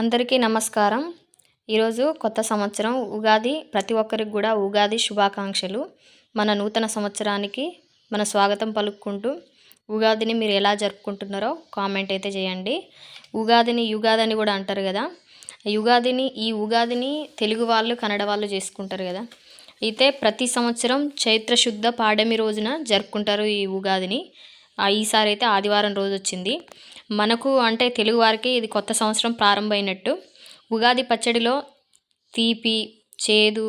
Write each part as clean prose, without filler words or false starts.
అందరికీ నమస్కారం. ఈరోజు కొత్త సంవత్సరం ఉగాది. ప్రతి ఒక్కరికి కూడా ఉగాది శుభాకాంక్షలు. మన నూతన సంవత్సరానికి మన స్వాగతం పలుకుకుంటూ ఉగాదిని మీరు ఎలా జరుపుకుంటున్నారో కామెంట్ అయితే చేయండి. ఉగాదిని యుగాది అని కూడా అంటారు కదా. ఈ ఉగాదిని తెలుగు వాళ్ళు కన్నడ వాళ్ళు చేసుకుంటారు కదా. అయితే ప్రతి సంవత్సరం చైత్ర శుద్ధ పాడ్యమి రోజున జరుపుకుంటారు ఈ ఉగాదిని. ఈసారి అయితే ఆదివారం రోజు వచ్చింది. మనకు అంటే తెలుగు వారికి ఇది కొత్త సంవత్సరం ప్రారంభమైనట్టు. ఉగాది పచ్చడిలో తీపి, చేదు,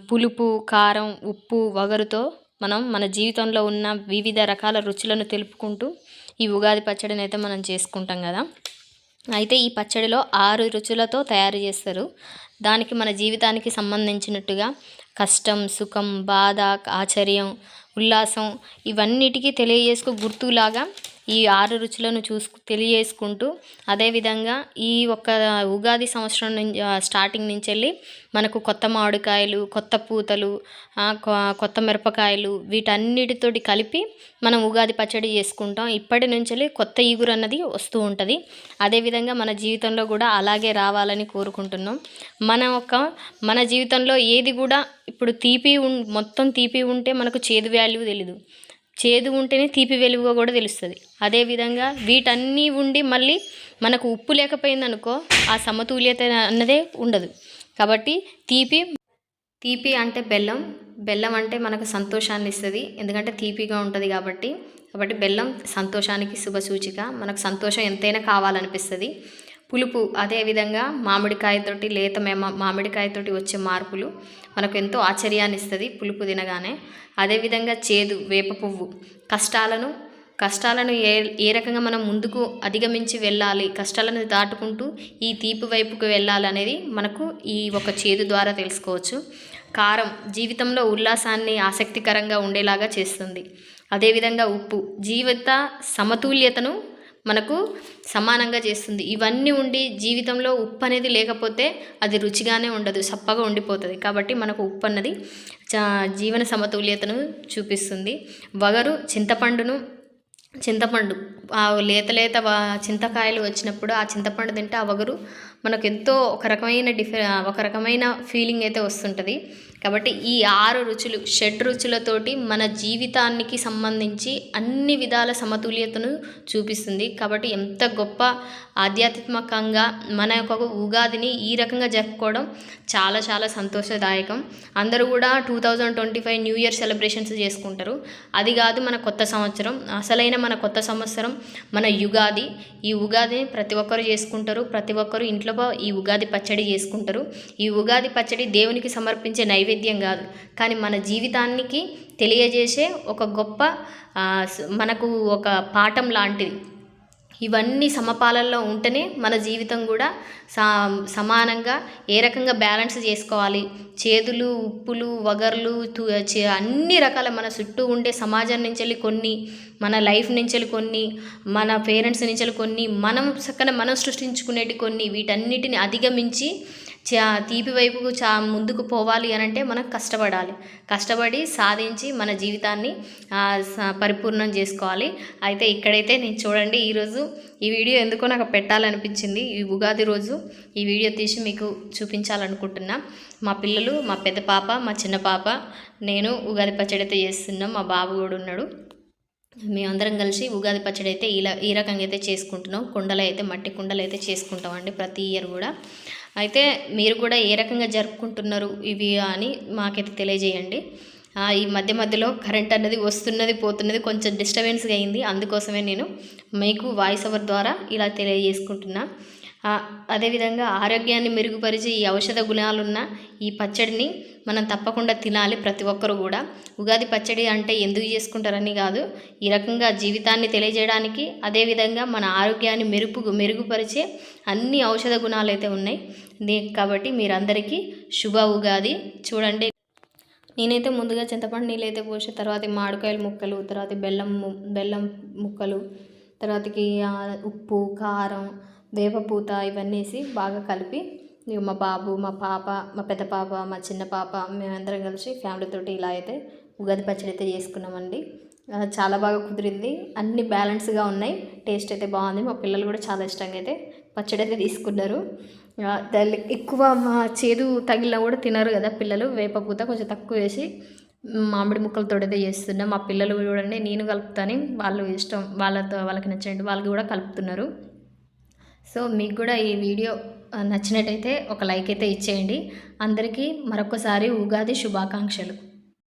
పులుపు, కారం, ఉప్పు, వగరుతో మనం మన జీవితంలో ఉన్న వివిధ రకాల రుచులను తెలుపుకుంటూ ఈ ఉగాది పచ్చడిని అయితే మనం చేసుకుంటాం కదా. అయితే ఈ పచ్చడిలో 6 రుచులతో తయారు చేస్తారు. దానికి మన జీవితానికి సంబంధించినట్టుగా కష్టం, సుఖం, బాధ, ఆశ్చర్యం, ఉల్లాసం ఇవన్నిటికీ గుర్తులాగా ఈ 6 రుచులను తెలియజేసుకుంటూ అదేవిధంగా ఈ ఒక్క ఉగాది సంవత్సరం నుంచి స్టార్టింగ్ నుంచి వెళ్ళి మనకు కొత్త మామిడికాయలు, కొత్త పూతలు, కొత్త మిరపకాయలు వీటన్నిటితోటి కలిపి మనం ఉగాది పచ్చడి చేసుకుంటాం. ఇప్పటి నుంచి కొత్త ఈగురు అన్నది వస్తూ ఉంటుంది. అదేవిధంగా మన జీవితంలో కూడా అలాగే రావాలని కోరుకుంటున్నాం. మన జీవితంలో ఏది కూడా ఇప్పుడు మొత్తం తీపి ఉంటే మనకు చేదు వాల్యూ తెలీదు. చేదు ఉంటేనే తీపి వెలుగు కూడా తెలుస్తుంది. అదేవిధంగా వీటన్నీ ఉండి మళ్ళీ మనకు ఉప్పు లేకపోయిందనుకో ఆ సమతుల్యత అన్నదే ఉండదు. కాబట్టి తీపి అంటే బెల్లం అంటే మనకు సంతోషాన్ని ఇస్తుంది. ఎందుకంటే తీపిగా ఉంటుంది కాబట్టి బెల్లం సంతోషానికి శుభసూచిక. మనకు సంతోషం ఎంతైనా కావాలనిపిస్తుంది. పులుపు అదేవిధంగా లేత మామిడికాయతోటి వచ్చే మార్పులు మనకు ఎంతో ఆశ్చర్యాన్ని ఇస్తుంది పులుపు తినగానే. అదేవిధంగా చేదు, వేప పువ్వు కష్టాలను ఏ రకంగా మనం ముందుకు అధిగమించి వెళ్ళాలి, కష్టాలను దాటుకుంటూ ఈ తీపి వైపుకు వెళ్ళాలి అనేది మనకు ఈ ఒక చేదు ద్వారా తెలుసుకోవచ్చు. కారం జీవితంలో ఉల్లాసాన్ని ఆసక్తికరంగా ఉండేలాగా చేస్తుంది. అదేవిధంగా ఉప్పు జీవిత సమతుల్యతను మనకు సమానంగా చేస్తుంది. ఇవన్నీ ఉండి జీవితంలో ఉప్పు అనేది లేకపోతే అది రుచిగానే ఉండదు, సప్పగా ఉండిపోతుంది. కాబట్టి మనకు ఉప్పు అన్నది జీవన సమతుల్యతను చూపిస్తుంది. వగరు చింతపండు లేత చింతకాయలు వచ్చినప్పుడు ఆ చింతపండు తింటే ఆ వగరు మనకు ఎంతో ఒక రకమైన ఫీలింగ్ అయితే వస్తుంటుంది. కాబట్టి ఈ 6 రుచులు, 6 రుచులతోటి మన జీవితానికి సంబంధించి అన్ని విధాల సమతుల్యతను చూపిస్తుంది. కాబట్టి ఎంత గొప్ప ఆధ్యాత్మికంగా మన యొక్క ఉగాదిని ఈ రకంగా జరుపుకోవడం చాలా చాలా సంతోషదాయకం. అందరూ కూడా 2025 న్యూ ఇయర్ సెలబ్రేషన్స్ చేసుకుంటారు. అది కాదు మన కొత్త సంవత్సరం. అసలైన మన కొత్త సంవత్సరం మన యుగాది. ఈ ఉగాదిని ప్రతి ఒక్కరు చేసుకుంటారు. ప్రతి ఒక్కరు ఇంట్లో ఈ ఉగాది పచ్చడి చేసుకుంటారు. ఈ ఉగాది పచ్చడి దేవునికి సమర్పించే నైవేద్యం కాదు, కానీ మన జీవితానికి తెలియజేసే ఒక గొప్ప మనకు ఒక పాఠం లాంటిది. ఇవన్నీ సమపాలనలో ఉంటేనే మన జీవితం కూడా సమానంగా ఏ రకంగా బ్యాలెన్స్ చేసుకోవాలి. చేదులు, ఉప్పులు, వగర్లు అన్ని రకాల మన చుట్టూ ఉండే సమాజం నుంచి వెళ్ళి కొన్ని, మన లైఫ్ నుంచి వెళ్ళి కొన్ని, మన పేరెంట్స్ నుంచి వెళ్ళి కొన్ని, మనం సృష్టించుకునేటి కొన్ని, వీటన్నిటిని అధిగమించి తీపి వైపుకు ముందుకు పోవాలి అని అంటే మనం కష్టపడి సాధించి మన జీవితాన్ని పరిపూర్ణం చేసుకోవాలి. అయితే ఇక్కడైతే నేను చూడండి, ఈరోజు ఈ వీడియో ఎందుకో నాకు పెట్టాలనిపించింది. ఈ ఉగాది రోజు ఈ వీడియో తీసి మీకు చూపించాలనుకుంటున్నా. మా పిల్లలు, మా పెద్ద పాప, మా చిన్న పాప, నేను ఉగాది పచ్చడి అయితే చేస్తున్నాం. మా బాబు కూడా ఉన్నాడు. మేమందరం కలిసి ఉగాది పచ్చడి అయితే ఈ రకంగా అయితే చేసుకుంటున్నాం. మట్టి కుండలు అయితే చేసుకుంటామండి ప్రతి ఇయర్ కూడా. అయితే మీరు కూడా ఏ రకంగా జరుపుకుంటున్నారు ఇవి అని మాకైతే తెలియజేయండి. ఈ మధ్యలో కరెంట్ అన్నది వస్తున్నది పోతున్నది, కొంచెం డిస్టర్బెన్స్గా అయింది. అందుకోసమే నేను మీకు వాయిస్ ఓవర్ ద్వారా ఇలా తెలియజేసుకుంటున్నా. అదేవిధంగా ఆరోగ్యాన్ని మెరుగుపరిచే ఈ ఔషధ గుణాలున్న ఈ పచ్చడిని మనం తప్పకుండా తినాలి ప్రతి ఒక్కరు కూడా. ఉగాది పచ్చడి అంటే ఎందుకు చేసుకుంటారని కాదు, ఈ రకంగా జీవితాన్ని తెలియజేయడానికి, అదేవిధంగా మన ఆరోగ్యాన్ని మెరుగుపరిచే అన్ని ఔషధ గుణాలు అయితే ఉన్నాయి. కాబట్టి మీరందరికీ శుభ ఉగాది. చూడండి, నేనైతే ముందుగా చింతపండు నీళ్ళు అయితే పోసి, తర్వాత మామిడికాయల ముక్కలు, తర్వాత బెల్లం ముక్కలు, తర్వాతకి ఉప్పు, కారం, వేపపూత ఇవన్నీ వేసి బాగా కలిపి మా బాబు, మా పాప, మా పెద్ద పాప, మా చిన్న పాప మేమందరం కలిసి ఫ్యామిలీతోటి ఇలా అయితే ఉగాది పచ్చడి అయితే చేసుకున్నామండి. చాలా బాగా కుదిరింది. అన్ని బ్యాలెన్స్గా ఉన్నాయి. టేస్ట్ అయితే బాగుంది. మా పిల్లలు కూడా చాలా ఇష్టంగా అయితే పచ్చడి అయితే తీసుకున్నారు. ఎక్కువ చేదు తగిలినా కూడా తినరు కదా పిల్లలు. వేపపూత కొంచెం తక్కువ వేసి మామిడి ముక్కలతోటైతే చేస్తున్నా. మా పిల్లలు చూడండి నేను కలుపుతాను, వాళ్ళు ఇష్టం వాళ్ళకి నచ్చినట్టు వాళ్ళు కూడా కలుపుతున్నారు. సో మీకు కూడా ఈ వీడియో నచ్చినట్టయితే ఒక లైక్ అయితే ఇచ్చేయండి. అందరికీ మరొకసారి ఉగాది శుభాకాంక్షలు.